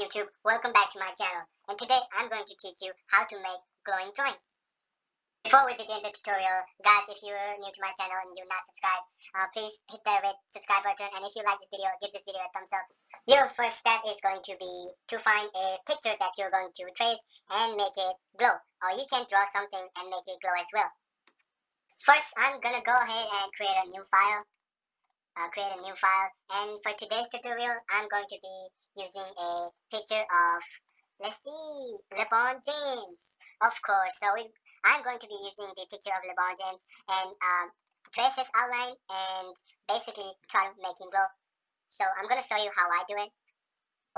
YouTube, welcome back to my channel, and today I'm going to teach you how to make glowing drawings. Before we begin the tutorial, guys, if you're new to my channel and you're not subscribed, please hit the red subscribe button, and if you like this video, give this video a thumbs up. Your first step is going to be to find a picture that you're going to trace and make it glow, or you can draw something and make it glow as well. First, I'm gonna go ahead and create a new file. And for today's tutorial, I'm going to be using a picture of, let's see, LeBron James, of course. So I'm going to be using the picture of LeBron James and trace his outline and basically try to make him glow. So I'm going to show you how I do it.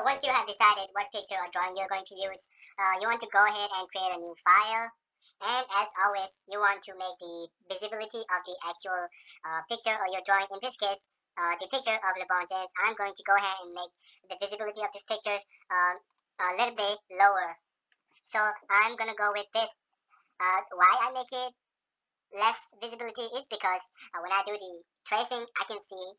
Once you have decided what picture or drawing you're going to use, you want to go ahead and create a new file. And as always, you want to make the visibility of the actual picture or your drawing. In this case, the picture of LeBron James, I'm going to go ahead and make the visibility of this picture a little bit lower. So I'm going to go with this. Why I make it less visibility is because when I do the tracing, I can see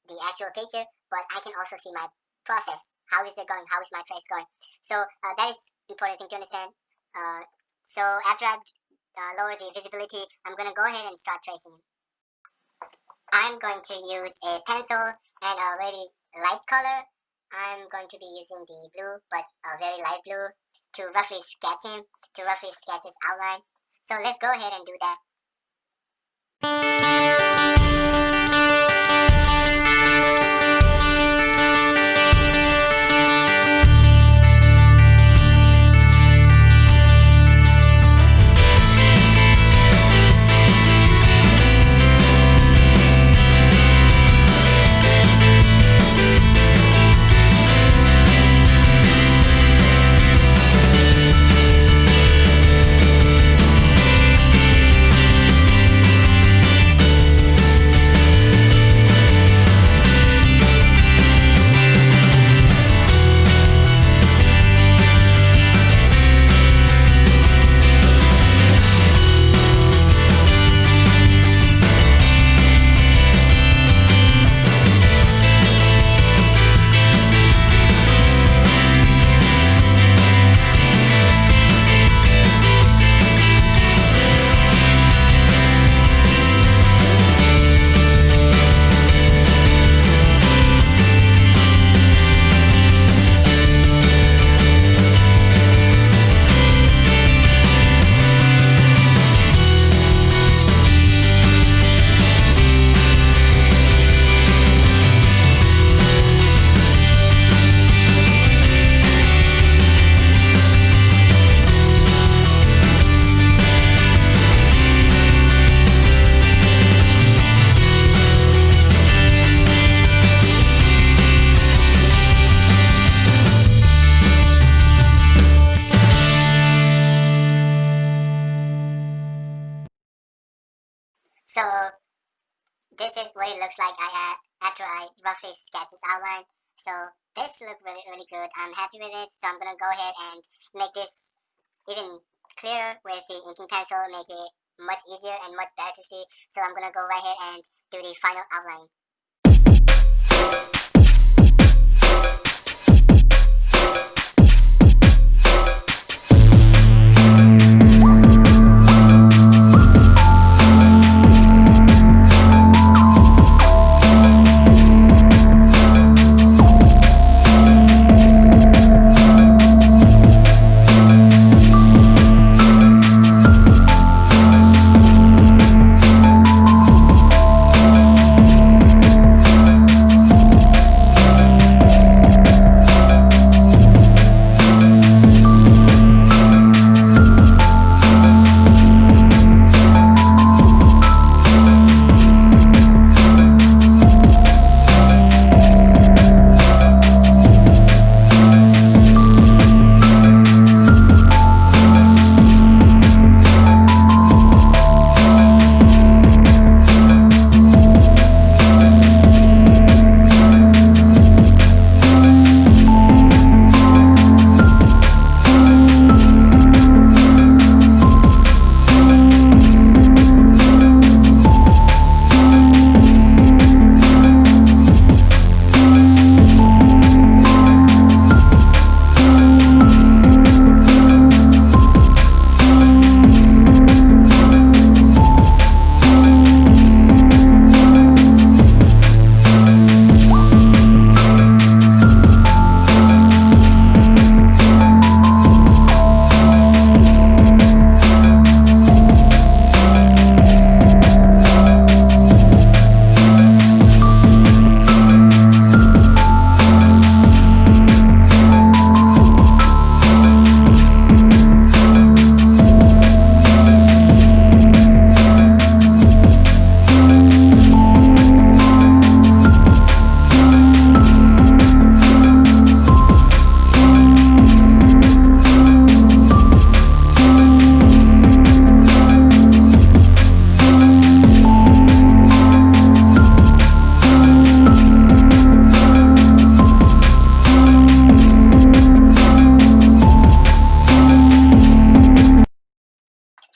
the actual picture, but I can also see my process. How is it going? How is my trace going? So that is important thing to understand. So after I lower the visibility, I'm going to go ahead and start tracing. I'm going to use a pencil and a very light color. I'm going to be using the blue, but a very light blue, to roughly sketch his outline. So let's go ahead and do that. So this is what it looks like after I roughly sketch his outline. So this looks really good. I'm happy with it. So I'm gonna go ahead and make this even clearer with the inking pencil, make it much easier and much better to see. So I'm gonna go right ahead and do the final outline.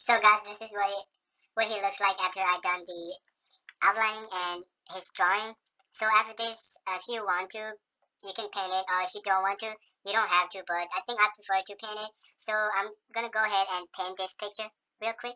So guys, this is what he looks like after I done the outlining and his drawing. So after this, if you want to, you can paint it, or if you don't want to, you don't have to, but I think I prefer to paint it. So I'm gonna go ahead and paint this picture real quick.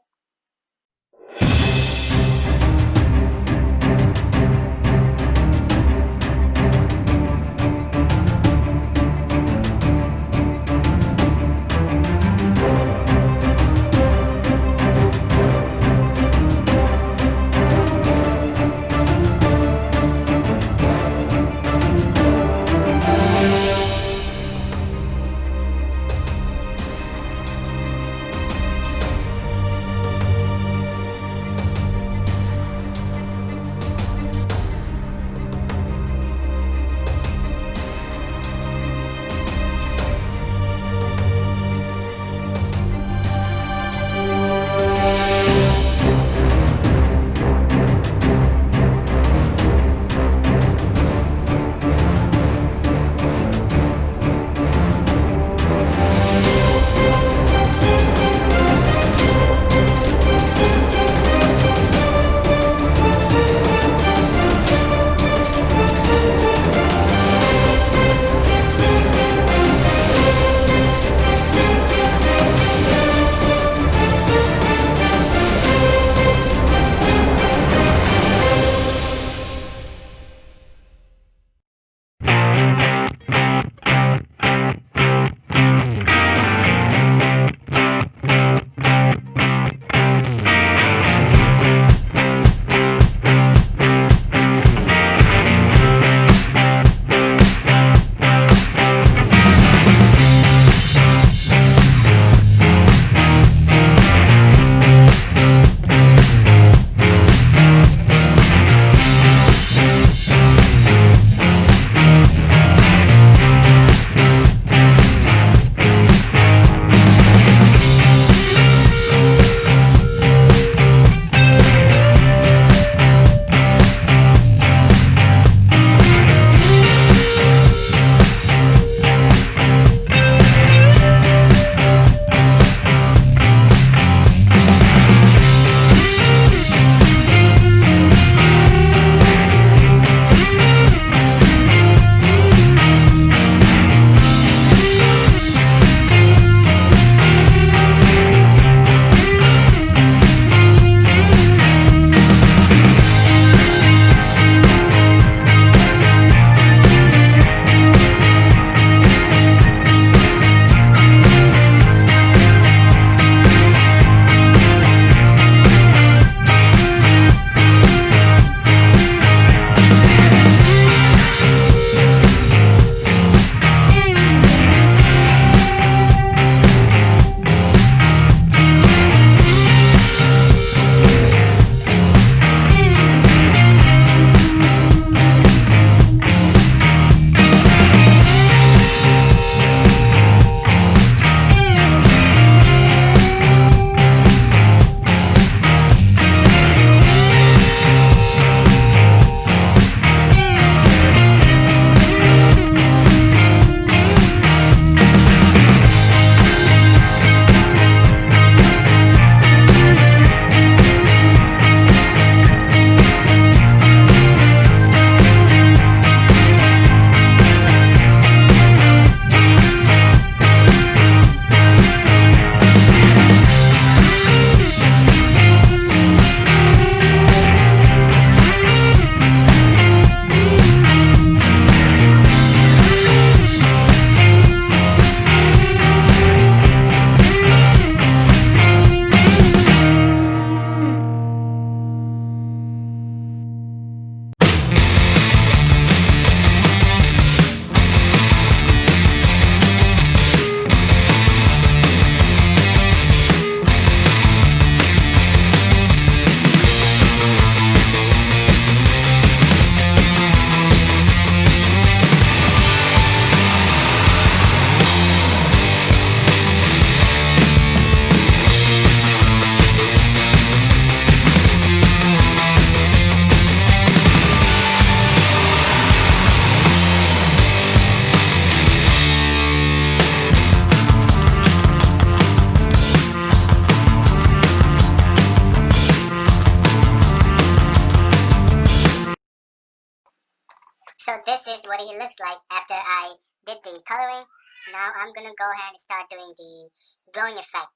this is what he looks like after I did the coloring. Now I'm gonna go ahead and start doing the glowing effect.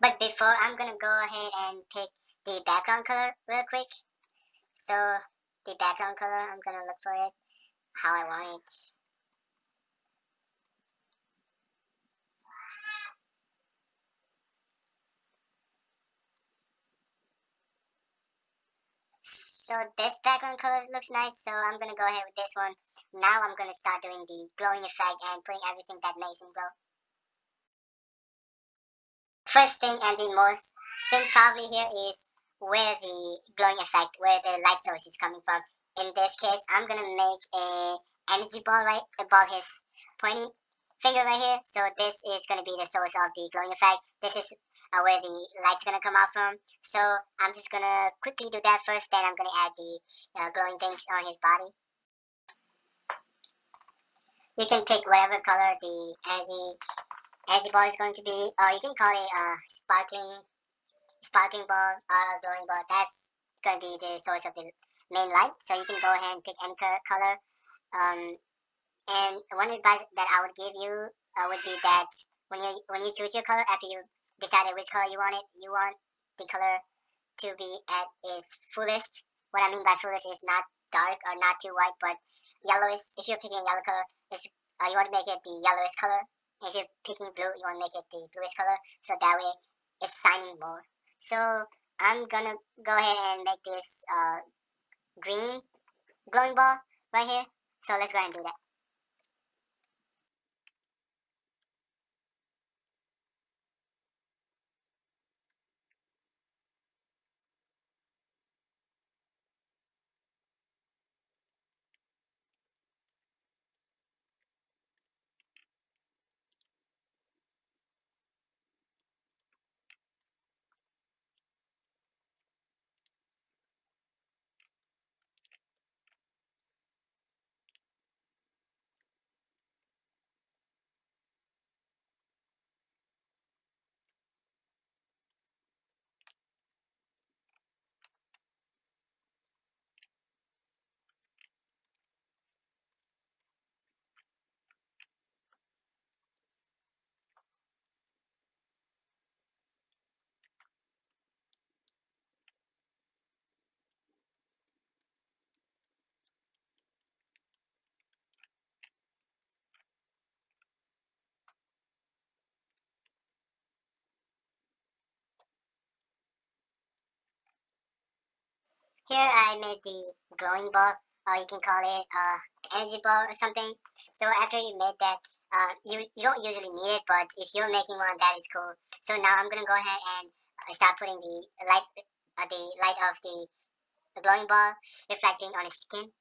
But before, I'm gonna go ahead and pick the background color real quick. So the background color, I'm gonna look for it how I want it. So this background color looks nice, so I'm gonna go ahead with this one. Now I'm gonna start doing the glowing effect and putting everything that makes him glow. First thing and the most thing probably here is where the glowing effect, where the light source is coming from. In this case, I'm gonna make a energy ball right above his pointing finger right here. So this is gonna be the source of the glowing effect. This is where the light's gonna come out from. So I'm just gonna quickly do that first. Then I'm gonna add the glowing things on his body. You can pick whatever color the energy ball is going to be, or you can call it sparkling ball or glowing ball. That's going to be the source of the main light. So you can go ahead and pick any color. Um, and one advice that I would give you would be that when you choose your color, after you decided which color you want the color to be at its fullest. What I mean by fullest is not dark or not too white, but yellowish. If you're picking a yellow color, you want to make it the yellowish color. If you're picking blue, you want to make it the bluish color, so that way it's shining more. So I'm gonna go ahead and make this green glowing ball right here. So let's go ahead and do that. Here I made the glowing ball, or you can call it energy ball or something. So after you made that, you don't usually need it, but if you're making one, that is cool. So now I'm gonna go ahead and start putting the light of the glowing ball reflecting on his skin.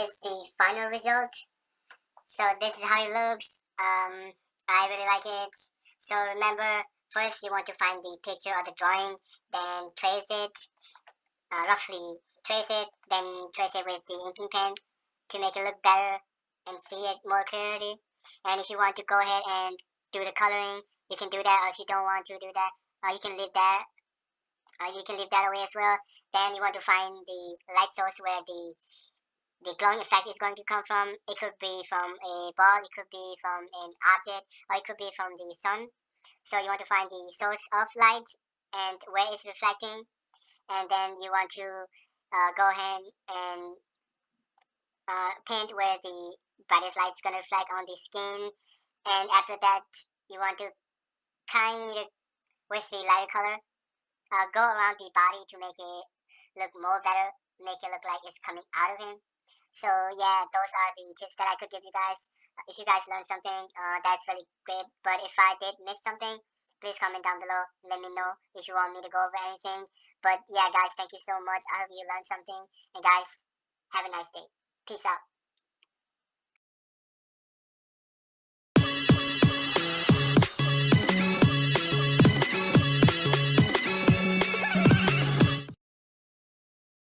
is the final result. So this is how it looks. I really like it. So remember, first you want to find the picture of the drawing, then trace it, roughly trace it, then trace it with the inking pen to make it look better and see it more clearly. And if you want to go ahead and do the coloring, you can do that. Or if you don't want to do that, you can leave that. You can leave that away as well. Then you want to find the light source where the glowing effect is going to come from. It could be from a ball, it could be from an object, or it could be from the sun. So you want to find the source of light and where it's reflecting, and then you want to go ahead and paint where the brightest light is going to reflect on the skin. And after that, you want to kind of, with the lighter color, go around the body to make it look more better, make it look like it's coming out of him. So yeah, those are the tips that I could give you guys. If you guys learned something, that's really great. But if I did miss something, please comment down below. Let me know if you want me to go over anything. But yeah, guys, thank you so much. I hope you learned something. And guys, have a nice day. Peace out.